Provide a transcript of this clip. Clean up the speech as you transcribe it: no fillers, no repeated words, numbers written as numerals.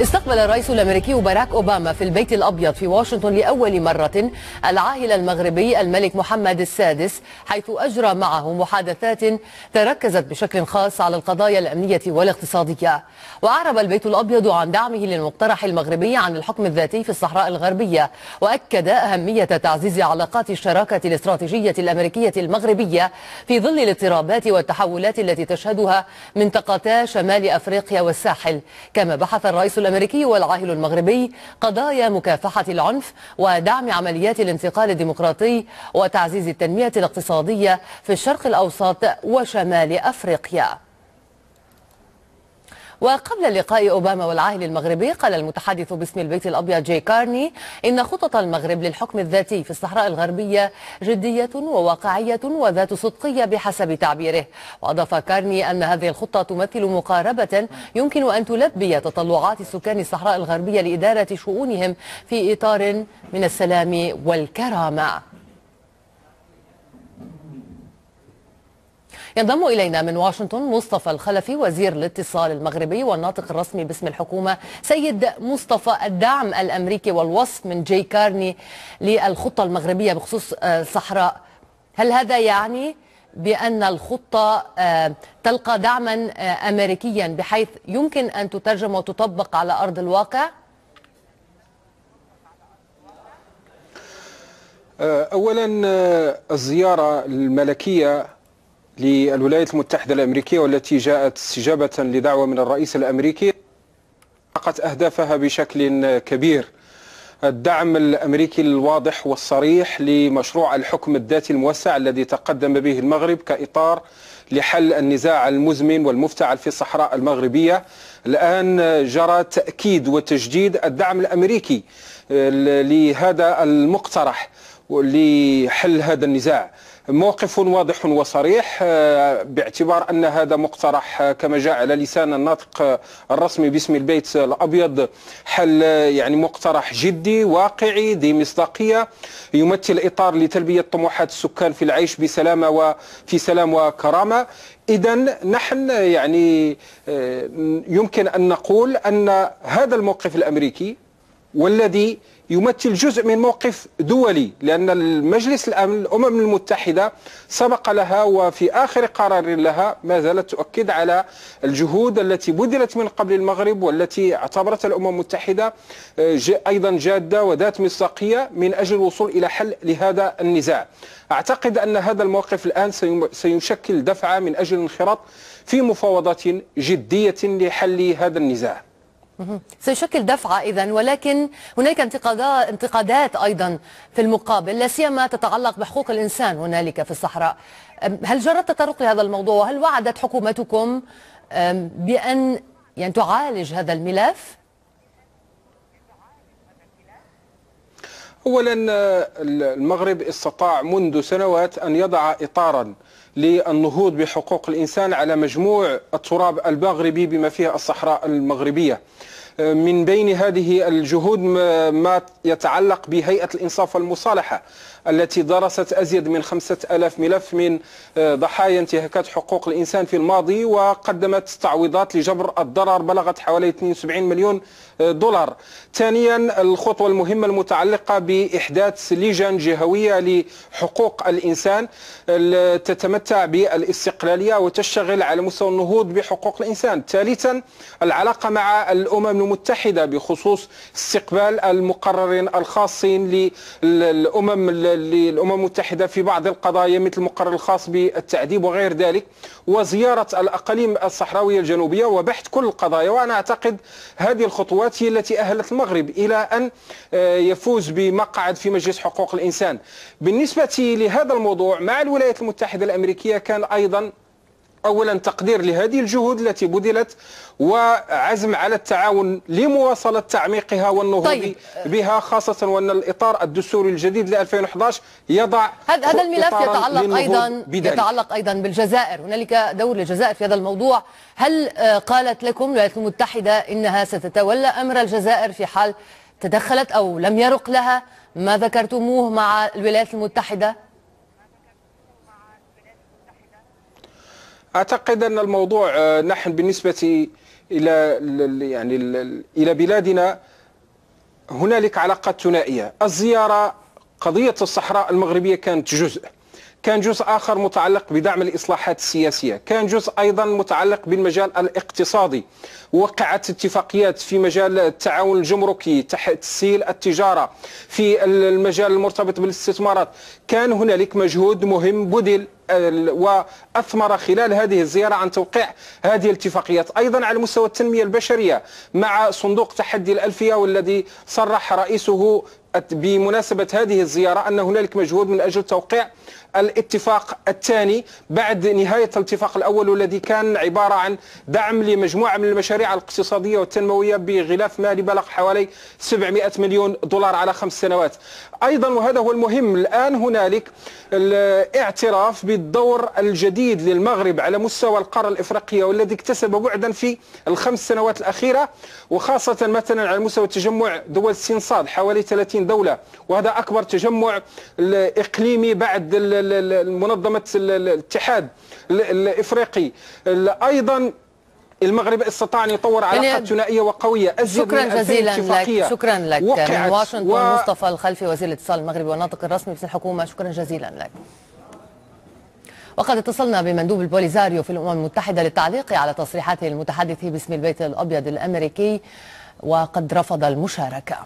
استقبل الرئيس الأمريكي باراك أوباما في البيت الأبيض في واشنطن لأول مرة العاهل المغربي الملك محمد السادس، حيث أجرى معه محادثات تركزت بشكل خاص على القضايا الأمنية والاقتصادية. وأعرب البيت الأبيض عن دعمه للمقترح المغربي عن الحكم الذاتي في الصحراء الغربية، وأكد أهمية تعزيز علاقات الشراكة الاستراتيجية الأمريكية المغربية في ظل الاضطرابات والتحولات التي تشهدها منطقتا شمال أفريقيا والساحل. كما بحث الرئيس الأمريكي والعاهل المغربي قضايا مكافحة العنف ودعم عمليات الانتقال الديمقراطي وتعزيز التنمية الاقتصادية في الشرق الأوسط وشمال أفريقيا. وقبل لقاء أوباما والعاهل المغربي، قال المتحدث باسم البيت الأبيض جاي كارني إن خطط المغرب للحكم الذاتي في الصحراء الغربية جدية وواقعية وذات صدقية بحسب تعبيره. وأضاف كارني أن هذه الخطة تمثل مقاربة يمكن أن تلبي تطلعات سكان الصحراء الغربية لإدارة شؤونهم في إطار من السلام والكرامة. ينضم إلينا من واشنطن مصطفى الخلفي وزير الاتصال المغربي والناطق الرسمي باسم الحكومة. سيد مصطفى، الدعم الأمريكي والوصف من جاي كارني للخطة المغربية بخصوص الصحراء، هل هذا يعني بأن الخطة تلقى دعما أمريكيا بحيث يمكن أن تترجم وتطبق على أرض الواقع؟ أولا، الزيارة الملكية للولايات المتحدة الأمريكية والتي جاءت استجابة لدعوة من الرئيس الأمريكي حققت أهدافها بشكل كبير. الدعم الأمريكي الواضح والصريح لمشروع الحكم الذاتي الموسع الذي تقدم به المغرب كإطار لحل النزاع المزمن والمفتعل في الصحراء المغربية. الآن جرى تأكيد وتجديد الدعم الأمريكي لهذا المقترح لحل هذا النزاع. موقف واضح وصريح باعتبار أن هذا مقترح كما جاء على لسان الناطق الرسمي باسم البيت الأبيض حل يعني مقترح جدي واقعي ذي مصداقية يمثل إطار لتلبية طموحات السكان في العيش بسلامة وفي سلام وكرامة. إذن نحن يعني يمكن أن نقول أن هذا الموقف الأمريكي والذي يمثل جزء من موقف دولي، لأن المجلس الأمن الأمم المتحدة سبق لها وفي آخر قرار لها ما زالت تؤكد على الجهود التي بذلت من قبل المغرب والتي اعتبرتها الأمم المتحدة أيضا جادة وذات مصداقية من أجل الوصول إلى حل لهذا النزاع. أعتقد أن هذا الموقف الآن سيشكل دفعة من أجل الانخراط في مفاوضات جدية لحل هذا النزاع. سيشكل دفعة إذن، ولكن هناك انتقادات أيضا في المقابل، لا سيما تتعلق بحقوق الإنسان هنالك في الصحراء. هل جرى التطرق لهذا الموضوع، وهل وعدت حكومتكم بأن يعني تعالج هذا الملف؟ أولا، المغرب استطاع منذ سنوات أن يضع إطارا للنهوض بحقوق الإنسان على مجموع التراب المغربي بما فيها الصحراء المغربية. من بين هذه الجهود ما يتعلق بهيئة الإنصاف والمصالحة التي درست أزيد من 5000 ملف من ضحايا انتهاكات حقوق الإنسان في الماضي، وقدمت تعويضات لجبر الضرر بلغت حوالي 72 مليون دولار. ثانيا، الخطوة المهمة المتعلقة بإحداث لجان جهوية لحقوق الإنسان تتمتع بالاستقلالية وتشتغل على مستوى النهوض بحقوق الإنسان. ثالثا، العلاقة مع الأمم المتحدة بخصوص استقبال المقررين الخاصين للأمم المتحدة في بعض القضايا مثل المقرر الخاص بالتعذيب وغير ذلك، وزيارة الأقاليم الصحراوية الجنوبية وبحث كل القضايا. وأنا أعتقد هذه الخطوات هي التي أهلت المغرب إلى أن يفوز بمقعد في مجلس حقوق الإنسان. بالنسبة لهذا الموضوع مع الولايات المتحدة الأمريكية كان أيضا أولا تقدير لهذه الجهود التي بذلت وعزم على التعاون لمواصلة تعميقها والنهوض بها، خاصة وأن الإطار الدستوري الجديد ل 2011 يضع هذا الملف يتعلق أيضا بالجزائر. هنالك دور للجزائر في هذا الموضوع. هل قالت لكم الولايات المتحدة إنها ستتولى أمر الجزائر في حال تدخلت أو لم يرق لها ما ذكرتموه مع الولايات المتحدة؟ أعتقد أن الموضوع نحن بالنسبة إلى بلادنا هنالك علاقات ثنائية. الزيارة، قضية الصحراء المغربية كان جزء آخر متعلق بدعم الإصلاحات السياسية، كان جزء أيضا متعلق بالمجال الاقتصادي، وقعت اتفاقيات في مجال التعاون الجمركي، تسهيل التجارة، في المجال المرتبط بالاستثمارات. كان هنالك مجهود مهم بذل وأثمر خلال هذه الزيارة عن توقيع هذه الاتفاقيات. أيضا على مستوى التنمية البشرية مع صندوق تحدي الألفية، والذي صرح رئيسه بمناسبة هذه الزيارة أن هنالك مجهود من أجل توقيع الاتفاق الثاني بعد نهاية الاتفاق الأول، والذي كان عبارة عن دعم لمجموعة من المشاريع الاقتصادية والتنموية بغلاف مالي بلغ حوالي 700 مليون دولار على 5 سنوات. أيضا وهذا هو المهم، الآن هنالك الاعتراف بالدور الجديد للمغرب على مستوى القارة الإفريقية، والذي اكتسب بعدا في ال5 سنوات الأخيرة، وخاصة مثلا على مستوى تجمع دول السنصاد حوالي 30 دولة، وهذا أكبر تجمع إقليمي بعد منظمة الاتحاد الإفريقي. أيضا المغرب استطاع أن يطور علاقات ثنائية وقوية. شكرا جزيلا لك. شكرا لك من واشنطن مصطفى الخلفي، وزير الاتصال المغربي والناطق الرسمي باسم الحكومة. شكرا جزيلا لك. وقد اتصلنا بمندوب البوليزاريو في الأمم المتحدة للتعليق على تصريحاته المتحدث باسم البيت الأبيض الأمريكي، وقد رفض المشاركة.